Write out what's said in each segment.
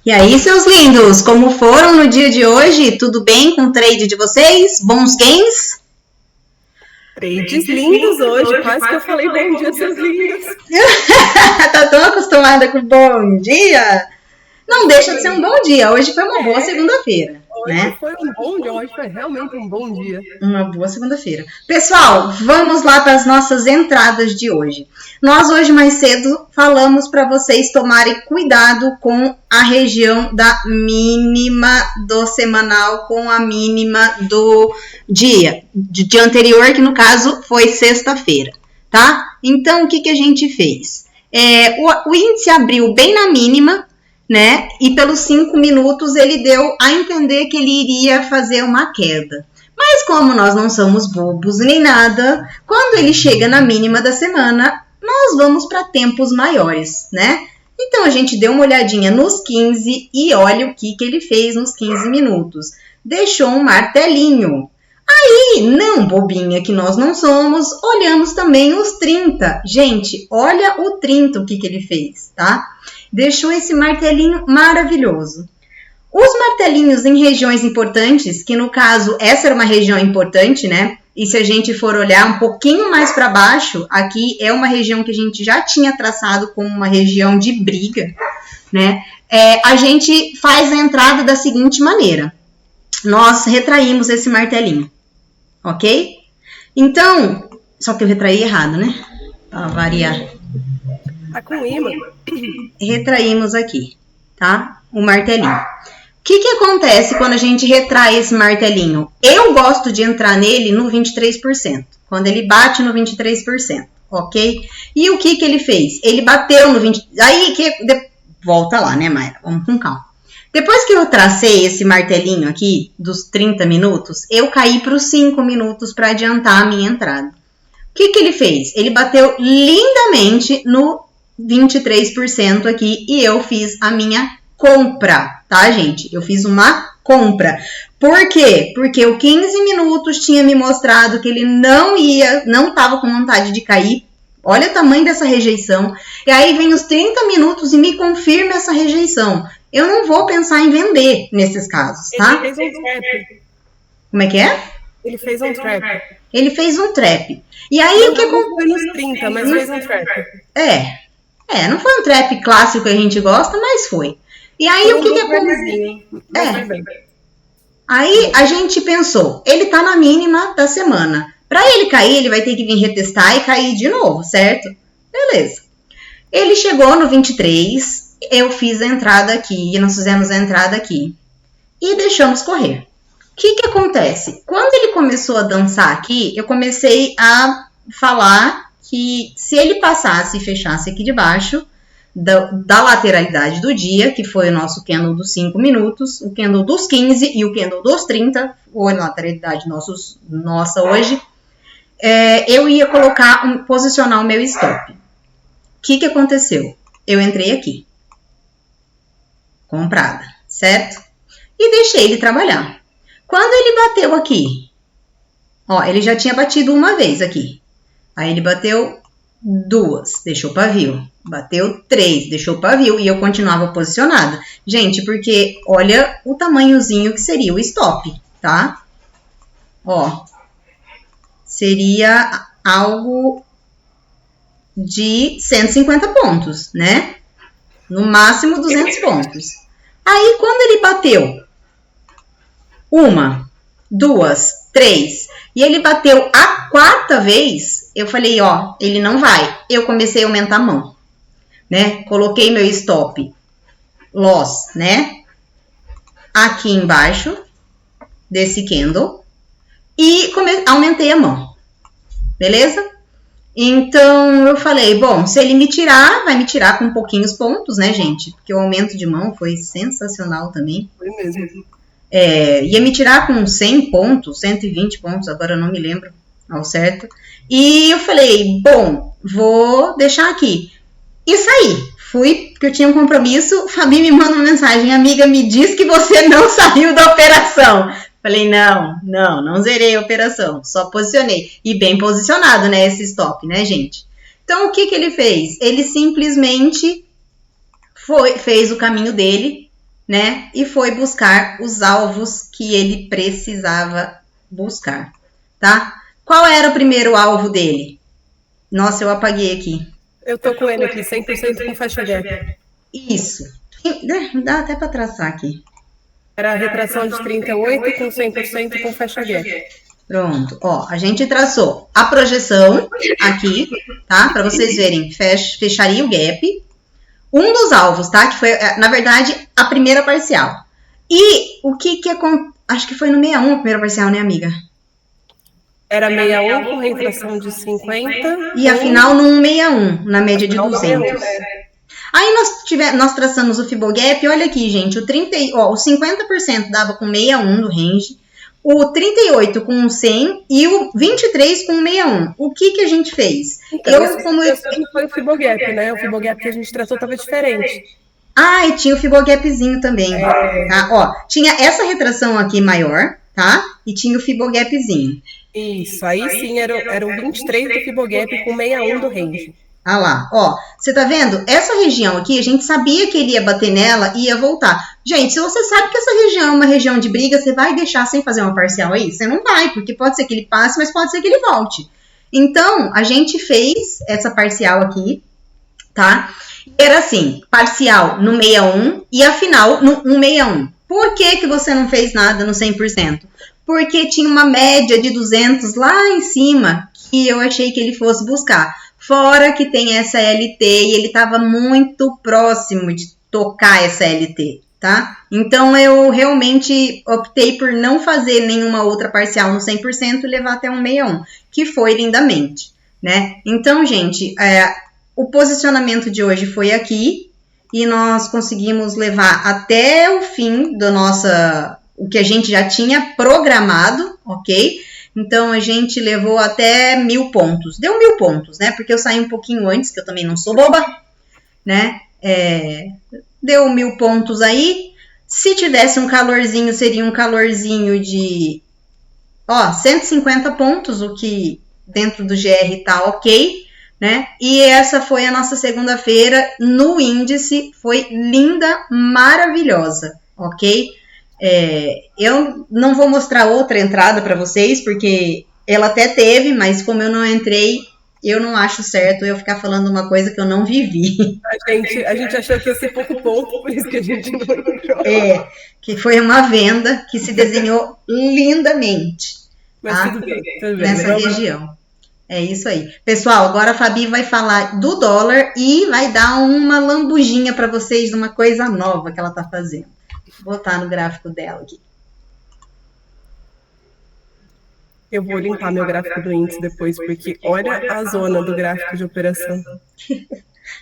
E aí, seus lindos, como foram no dia de hoje? Tudo bem com o trade de vocês? Bons gains? Trades lindos hoje, quase que eu falei bom dia, seus lindos. Tá tão acostumada com bom dia? Não deixa de ser um bom dia. Hoje foi uma boa segunda-feira, né? Hoje foi um bom dia, hoje foi realmente um bom dia. Uma boa segunda-feira. Pessoal, vamos lá para as nossas entradas de hoje. Nós hoje mais cedo falamos para vocês tomarem cuidado com a região da mínima do semanal com a mínima do dia anterior, que no caso foi sexta-feira, tá? Então, o que a gente fez? O índice abriu bem na mínima, né? E pelos 5 minutos ele deu a entender que ele iria fazer uma queda. Mas como nós não somos bobos nem nada, quando ele chega na mínima da semana, nós vamos para tempos maiores, né? Então a gente deu uma olhadinha nos 15 e olha o que ele fez nos 15 minutos. Deixou um martelinho. Aí, não bobinha que nós não somos, olhamos também os 30. Gente, olha o 30 o que ele fez, tá? Deixou esse martelinho maravilhoso. Os martelinhos em regiões importantes, que no caso essa era uma região importante, né? E se a gente for olhar um pouquinho mais para baixo, aqui é uma região que a gente já tinha traçado como uma região de briga, né? A gente faz a entrada da seguinte maneira. Nós retraímos esse martelinho, ok? Então, só que eu retraí errado, né? Para variar. Tá com imã. Retraímos aqui, tá? O martelinho. O que acontece quando a gente retrai esse martelinho? Eu gosto de entrar nele no 23%, quando ele bate no 23%, ok? E o que ele fez? Ele bateu no 20%. Aí, volta lá, né, Mayra? Vamos com calma. Depois que eu tracei esse martelinho aqui, dos 30 minutos, eu caí para os 5 minutos para adiantar a minha entrada. O que ele fez? Ele bateu lindamente no 23% aqui e eu fiz a minha compra, tá, gente? Eu fiz uma compra. Por quê? Porque o 15 minutos tinha me mostrado que ele não estava com vontade de cair. Olha o tamanho dessa rejeição. E aí vem os 30 minutos e me confirma essa rejeição. Eu não vou pensar em vender nesses casos, tá? Ele fez um trap. Como é que é? Ele fez um trap. Ele fez um trap. E aí o que aconteceu? Foi nos 30, mas fez um trap. Não foi um trap clássico que a gente gosta, mas foi. E aí o que aconteceu? Aí a gente pensou, ele tá na mínima da semana. Para ele cair, ele vai ter que vir retestar e cair de novo, certo? Beleza. Ele chegou no 23, eu fiz a entrada aqui, nós fizemos a entrada aqui. E deixamos correr. O que acontece? Quando ele começou a dançar aqui, eu comecei a falar que se ele passasse e fechasse aqui de baixo, da lateralidade do dia, que foi o nosso candle dos 5 minutos, o candle dos 15 e o candle dos 30, foi a lateralidade nossa hoje, eu ia posicionar o meu stop. O que aconteceu? Eu entrei aqui, comprada, certo? E deixei ele trabalhar. Quando ele bateu aqui, ó, ele já tinha batido uma vez aqui, aí ele bateu 2, deixou pavio. Bateu 3, deixou pavio e eu continuava posicionada. Gente, porque olha o tamanhozinho que seria o stop, tá? Ó, seria algo de 150 pontos, né? No máximo 200 pontos. Aí, quando ele bateu 1, 2, 3, e ele bateu a 4ª vez, eu falei, ó, ele não vai. Eu comecei a aumentar a mão, né? Coloquei meu stop loss, né? Aqui embaixo desse candle e aumentei a mão, beleza? Então eu falei, bom, se ele me tirar, vai me tirar com pouquinhos pontos, né, gente? Porque o aumento de mão foi sensacional também. Foi mesmo. Ia me tirar com 100 pontos, 120 pontos, agora eu não me lembro ao certo. E eu falei, bom, vou deixar aqui. E saí. Fui, porque eu tinha um compromisso. Fabi me manda uma mensagem, amiga, me diz que você não saiu da operação. Falei, não zerei a operação, só posicionei. E bem posicionado, né, esse stop, né, gente? Então, o que ele fez? Ele simplesmente fez o caminho dele, né? E foi buscar os alvos que ele precisava buscar, tá? Qual era o primeiro alvo dele? Nossa, eu apaguei aqui. Eu tô com ele aqui, 100% com faixa gap. Isso. Dá até para traçar aqui. Era a retração de 38 com 100% com faixa gap. Pronto. Ó, a gente traçou a projeção aqui, tá? Para vocês verem, fecharia o gap. Um dos alvos, tá? Que foi, na verdade, a primeira parcial. E o que aconteceu? Acho que foi no 61 a primeira parcial, né, amiga? Era 61 com retração de 50. E a final no 161, na média de 200. Aí nós traçamos o Fibogap, olha aqui, gente, o 50% dava com 61 do range, o 38 com 100 e o 23 com 61. O que a gente fez? Então, não foi o Fibogap, né? O Fibogap que a gente traçou estava diferente. Ah, e tinha o Fibogapzinho também. Tá? Ó, tinha essa retração aqui maior, tá? E tinha o Fibogapzinho. Isso, aí sim era o 23 do Fibogap com 61 do range. Ah lá, ó, você tá vendo? Essa região aqui, a gente sabia que ele ia bater nela e ia voltar. Gente, se você sabe que essa região é uma região de briga, você vai deixar sem fazer uma parcial aí? Você não vai, porque pode ser que ele passe, mas pode ser que ele volte. Então, a gente fez essa parcial aqui, tá? Era assim, parcial no 61 e a final no 161. Por que você não fez nada no 100%? Porque tinha uma média de 200 lá em cima que eu achei que ele fosse buscar. Fora que tem essa LT e ele estava muito próximo de tocar essa LT, tá? Então eu realmente optei por não fazer nenhuma outra parcial no 100% e levar até um 61, que foi lindamente, né? Então, gente, o posicionamento de hoje foi aqui e nós conseguimos levar até o fim o que a gente já tinha programado, ok? Então, a gente levou até 1000 pontos. Deu 1000 pontos, né? Porque eu saí um pouquinho antes, que eu também não sou boba, né? Deu 1000 pontos aí. Se tivesse um calorzinho, seria um calorzinho de 150 pontos, o que dentro do GR tá ok, né? E essa foi a nossa segunda-feira no índice. Foi linda, maravilhosa, ok? Eu não vou mostrar outra entrada para vocês, porque ela até teve, mas como eu não entrei, eu não acho certo eu ficar falando uma coisa que eu não vivi. A gente achou que ia ser pouco ponto, por isso que a gente não entrou. Que foi uma venda que se desenhou lindamente. Mas tá? tudo bem. Nessa região. É isso aí. Pessoal, agora a Fabi vai falar do dólar e vai dar uma lambujinha para vocês de uma coisa nova que ela está fazendo. Vou botar no gráfico dela aqui. Eu vou limpar meu gráfico do índice depois, porque olha a zona do gráfico de operação.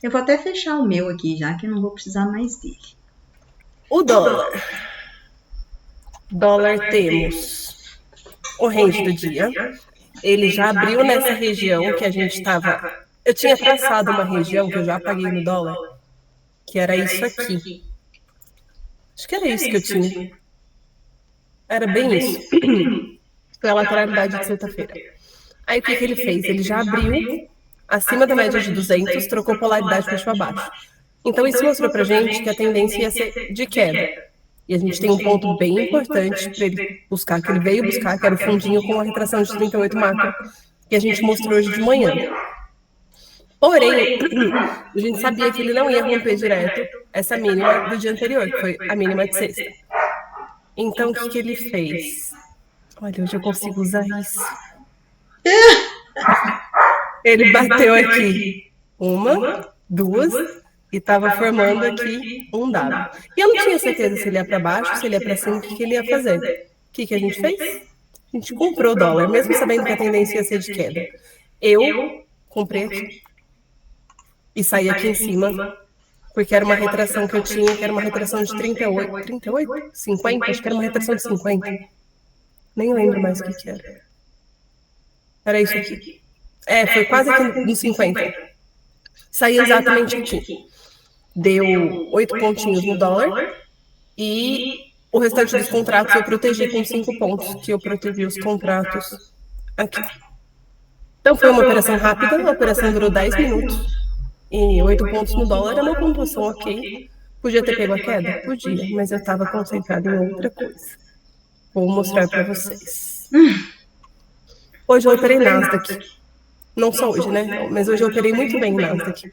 Eu vou até fechar o meu aqui, já que eu não vou precisar mais dele. O dólar. Dólar temos o range do dia. Ele já abriu nessa região que a gente estava... Eu tinha traçado uma região que eu já apaguei no dólar, que era isso aqui. Acho que era isso que eu tinha. Era bem isso. Foi a lateralidade de sexta-feira. Aí o que ele fez? Ele já abriu acima da média de 200, trocou polaridade para baixo. Então isso mostrou pra gente que a tendência ia ser de queda. E a gente tem um ponto bem importante para ele buscar, que ele veio buscar, que era o fundinho com a retração de 38 macro, que a gente mostrou hoje de manhã. Porém, a gente sabia que ele não ia romper direto essa mínima do dia anterior, que foi a mínima de sexta. Então, o que ele fez? Olha, hoje eu consigo usar isso. Ele bateu aqui 1, 2, e estava formando aqui um W. E eu não tinha certeza se ele ia para baixo, se ele ia para cima, o que ele ia fazer. O que a gente fez? A gente comprou o dólar, mesmo sabendo que a tendência ia ser de queda. Eu comprei aqui. E saí aqui em cima, porque era uma retração que eu tinha, que era uma retração de 38? 50? Acho que era uma retração de 50. Nem lembro mais o que era. Era isso aqui. Foi quase aqui nos 50. Saí exatamente aqui. Deu 8 pontinhos no dólar e o restante dos contratos eu protegi com 5 pontos, que eu protegi os contratos aqui. Então foi uma operação rápida, a operação durou 10 minutos. E 8 pontos no dólar é uma pontuação ok. Podia ter pego a queda? Podia, mas eu estava concentrada em outra coisa. Vou mostrar para vocês. Hoje eu operei Nasdaq. Não só hoje, né? Mas hoje eu operei muito bem em Nasdaq.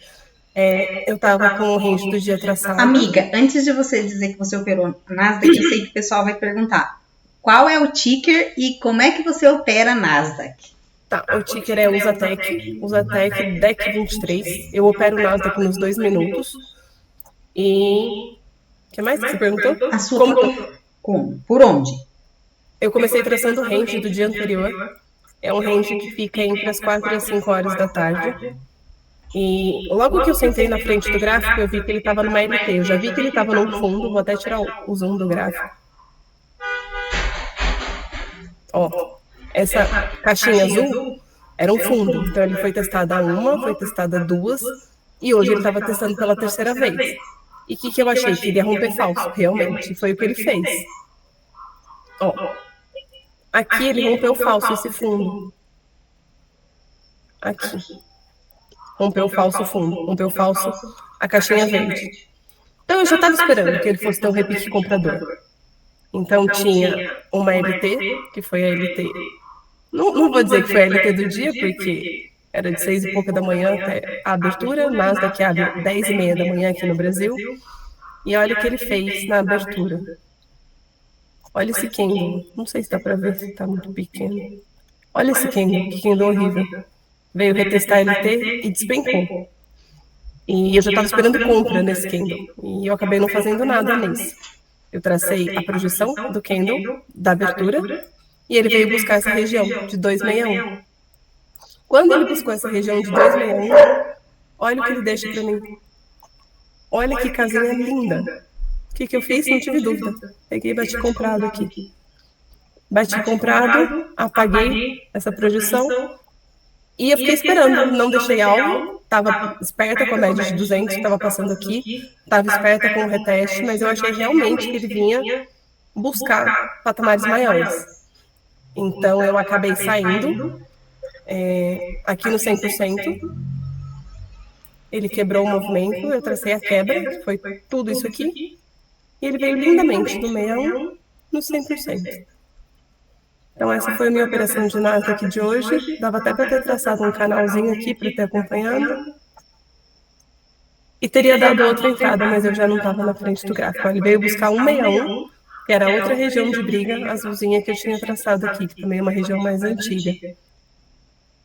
Eu estava com o range do dia traçado. Amiga, antes de você dizer que você operou Nasdaq, eu sei que o pessoal vai perguntar qual é o ticker e como é que você opera Nasdaq. Tá, o ticker é Usatec DEC 23. Eu opero Nasdaq nos 2 minutos. E... O que mais que você perguntou? A sua como? Por onde? Eu comecei traçando o range do dia anterior. É um range que fica entre as 4 e as 5 horas da tarde. E logo que eu sentei na frente do gráfico, eu vi que ele estava numa LT. Eu já vi que ele estava num fundo. Vou até tirar o zoom do gráfico. Ó, essa caixinha azul era um fundo. Então ele foi testado a 1, foi testado a 2. E hoje ele estava testando pela 3ª vez. E o que eu achei? Que ele ia romper falso, realmente. Foi o que ele fez. Ó, aqui ele rompeu falso esse fundo. Aqui. Rompeu falso fundo. Rompeu falso a caixinha verde. Então eu já estava esperando que ele fosse ter um repique comprador. Então tinha uma LT, que foi a LT. Não vou dizer que foi a LT do dia, porque era de 6 e pouca da manhã até a abertura. Nasdaq abre 10h30 da manhã aqui no Brasil. E olha o que ele fez na abertura. Olha esse candle. Não sei se dá pra ver, se tá muito pequeno. Olha esse candle, que candle horrível. Veio retestar a LT e despencou. E eu já estava esperando compra nesse candle. E eu acabei não fazendo nada nisso. Eu tracei a projeção do candle, da abertura, e ele veio buscar essa região de 261. Quando ele buscou essa região de 261, olha o que ele deixa para mim. Olha que casinha linda. O que eu fiz? Não tive dúvida. Peguei e bati comprado aqui. Bati comprado, apaguei essa projeção e eu fiquei esperando. Não deixei alvo. Estava esperta com a média de 200 que estava passando aqui. Estava esperta com o reteste, mas eu achei realmente que ele vinha buscar patamares maiores. Então eu acabei saindo aqui no 100%. Ele quebrou o movimento, eu tracei a quebra, que foi tudo isso aqui. E ele veio lindamente do 61 no 100%. Então essa foi a minha operação de Nasdaq de hoje. Dava até para ter traçado um canalzinho aqui para ter acompanhado. E teria dado outra entrada, mas eu já não estava na frente do gráfico. Ele veio buscar 161, que era outra região de briga azulzinha que eu tinha traçado aqui, que também é uma região mais antiga.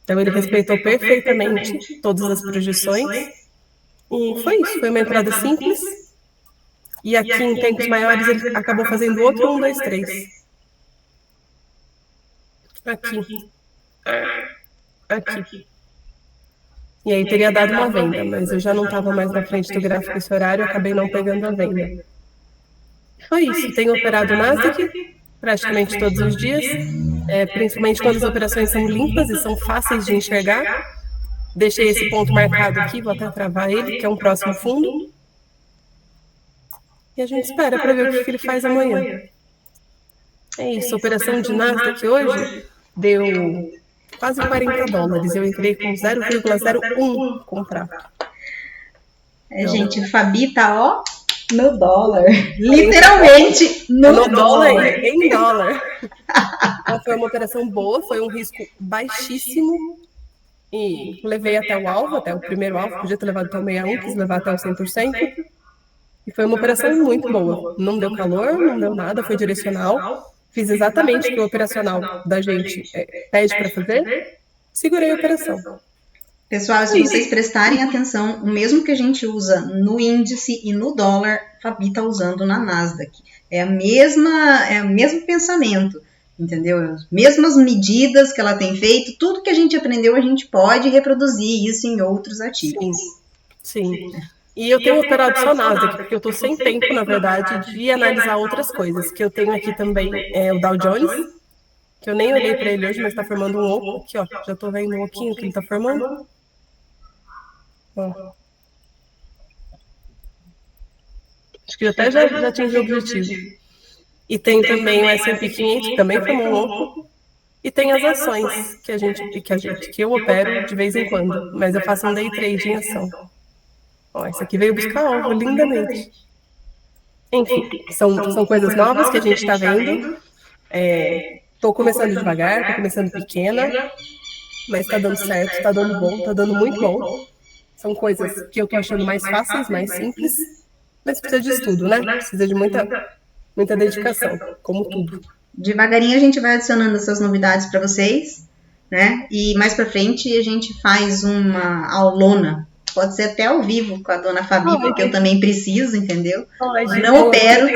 Então ele respeitou perfeitamente todas as projeções. E foi isso, foi uma entrada simples. E aqui em tempos maiores ele acabou fazendo outro 1, 2, 3. Aqui. Aqui. E aí teria dado uma venda, mas eu já não estava mais na frente do gráfico esse horário, acabei não pegando a venda. Foi isso, tenho operado Nasdaq praticamente todos os dias, principalmente quando as operações são limpas e são fáceis de enxergar. Deixei esse ponto marcado aqui, vou até travar ele, que é um próximo fundo. E a gente espera para ver o que ele faz amanhã. É isso, a operação de Nasdaq hoje deu quase $40. Eu entrei com 0,01 comprado. Gente, Fabi tá, ó, no dólar. Literalmente no dólar. Em dólar. Então, foi uma operação boa, foi um risco baixíssimo. E levei até o alvo, até o primeiro alvo. Podia ter levado até o 61, quis levar até o 100%. E foi uma operação muito boa. Não deu calor, não deu nada, foi direcional. Fiz exatamente o que o operacional da gente pede para fazer. Segurei a operação. Pessoal, se vocês prestarem atenção, o mesmo que a gente usa no índice e no dólar, Fabi está usando na Nasdaq. É o mesmo pensamento, entendeu? As mesmas medidas que ela tem feito, tudo que a gente aprendeu, a gente pode reproduzir isso em outros ativos. Sim. E eu tenho operado só Nasdaq, porque eu estou sem tempo, na verdade, de analisar outras coisas. Que eu tenho aqui também o Dow Jones, que eu nem olhei para ele hoje, mas está formando um oco. Aqui, ó, já estou vendo um oquinho que ele está formando. Ó. Acho que até já atingiu o objetivo. E tem também o S&P 500, que também formou um oco. E tem as ações que eu opero de vez em quando, mas eu faço um day trade em ação. Ó, essa aqui veio buscar alvo lindamente. Enfim, são coisas novas que a gente está vendo. Tô começando devagar, tô começando pequena, mas tá dando certo, tá dando bom, tá dando muito bom. São coisas que eu tô achando mais fáceis, mais simples, mas precisa de estudo, né? Precisa de muita dedicação, como tudo. Devagarinho a gente vai adicionando essas novidades para vocês, né? E mais para frente a gente faz uma aulona. Pode ser até ao vivo com a dona Fabi, porque eu também preciso, entendeu? Não opero.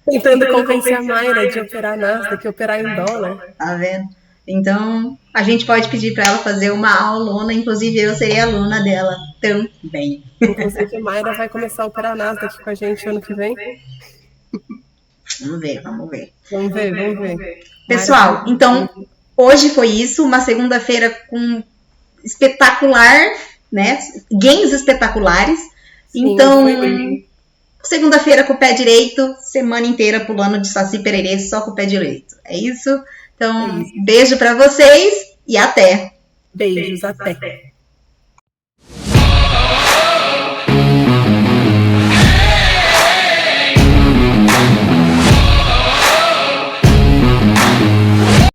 Tentando convencer a Mayra de operar Nasdaq, operar em dólar. Tá vendo? Então, a gente pode pedir para ela fazer uma aulona, inclusive eu serei aluna dela também. Inclusive a Mayra vai começar a operar Nasdaq com a gente ano que vem. Vamos ver, vamos ver. Vamos ver. Pessoal, então, hoje foi isso, uma segunda-feira com espetacular, né? Gains espetaculares. Sim, então, segunda-feira com o pé direito, semana inteira pulando de Saci Pererê só com o pé direito. É isso? Então, beijo para vocês e até. Beijos, até.